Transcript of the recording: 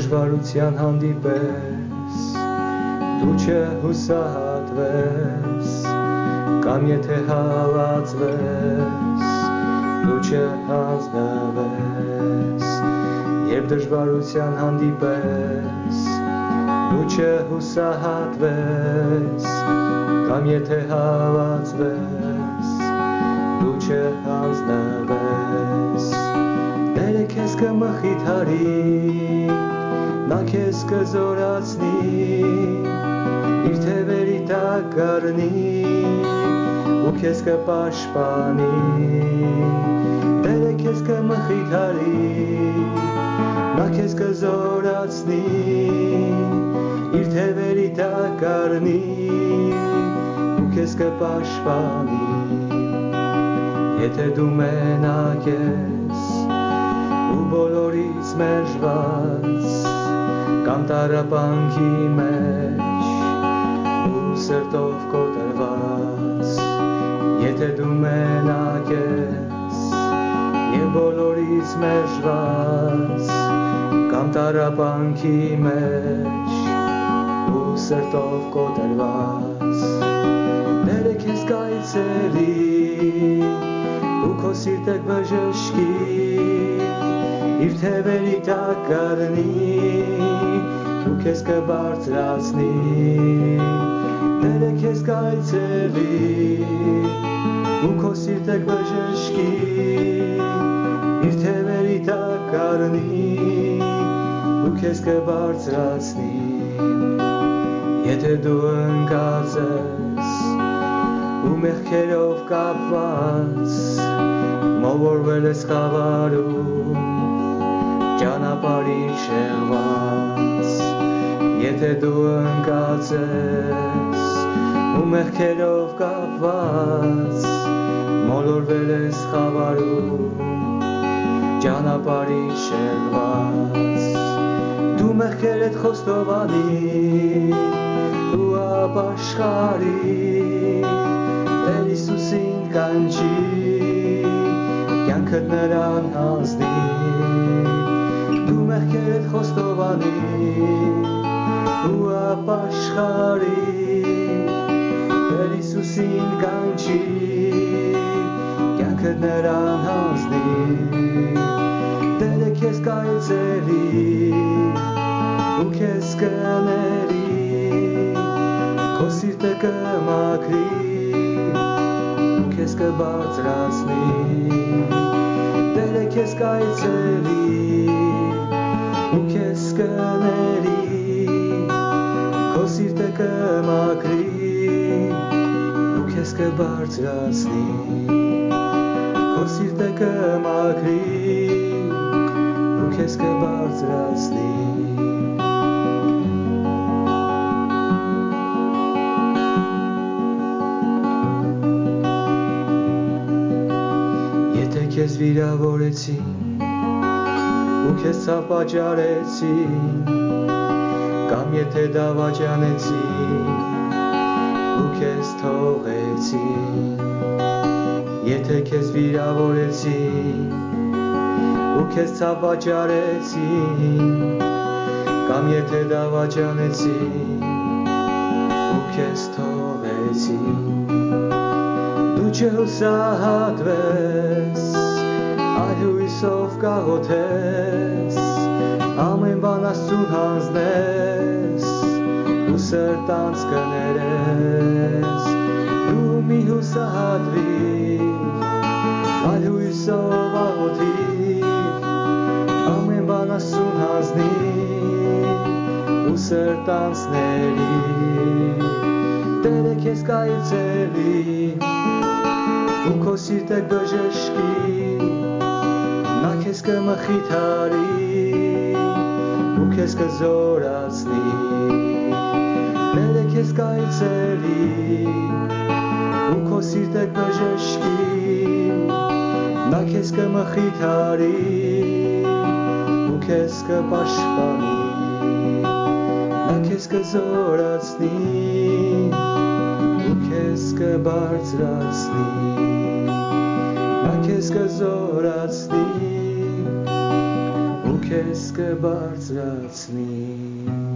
դժվարության հանդիպես դու չհուսահատվես կամ եթե հալածվես դու չհանձնվես երբ դժվարության հանդիպես դու չհուսահատվես կամ եթե հալածվես դու չհանձնվես Տերը քեզ կմխիթարի նա քեզ կզորացնի իր թևերի տակ կառնի ու քեզ կպաշտպանի Տերը քեզ կմխիթարի նա քեզ կզորացնի իր թևերի տակ կառնի ու քեզ կպաշտպանի Եթե դու մենակ ես ու բոլորից մերժված կամ տառապանքի մեջ ու սրտով կոտրված Եթե դու մենակ ես եւ բոլորից մերժված կամ տառապանքի մեջ ու սրտով կոտրված Տերը քեզ կայցելի ու քո սիրտը կբժշկի իր թևերի տակ կառնի ու քեզ կբարձրացնի Տերը քեզ կայցելի ու քո սիրտը կբժշկի իր թևերի տակ կառնի ու քեզ կբարձրացնի Եթե դու ընկած ես ու մեղքերով կապված մոլորվել ես խավարում ճանապարհի շեղված Եթե դու ընկած ես ու մեղքերով կապված մոլորվել ես խավարում ճանապարհի շեղված Դու մեղքերդ խոստովանի ու ապաշխարի Տեր Հիսուսին կանչի կյանքդ նրան հանձնի Դու մեղքերդ խոստովանի ու ապաշխարի Տեր Հիսուսին կանչի կյանքդ նրան հանձնի Տերը քեզ կայցելի ու քեզ կների քո սիրտը կմաքրի ու քեզ կբարձրացնի Տերը քեզ կայցելի ու քեզ կների քո սիրտը կմաքրի ու քեզ կբարձրացնի քո սիրտը կմաքրի ու քեզ կբարձրացնի Եթե քեզ վիրավորեցին ու քեզ ցավ պատճառեցին կամ եթե դավաճանեցին ու քեզ թողեցին Եթե քեզ վիրավորեցին ու քեզ ցավ պատճառեցին կամ եթե դավաճանեցին ու քեզ թողեցին Դու չհուսահատվես այլ հույսով կաղոթես ամեն բան Աստծուն հանձնես ու սրտանց կներես Դու մի հուսահատվիր այլ հույսով աղոթիր ամեն բան Աստծուն հանձնիր ու սրտանց ների Տերը քեզ կայցելի ու քո սիրտը կբժշկի նա քեզ կմխիթարի ու քեզ կզորացնի Տերը քեզ կայցելի ու քո սիրտը կբժշկի նա քեզ կմխիթարի ու քեզ կպաշտպանի նա քեզ կզորացնի ու քեզ կբարձրացնի նա քեզ կզորացնի ու քեզ քեզ կբարձրացնի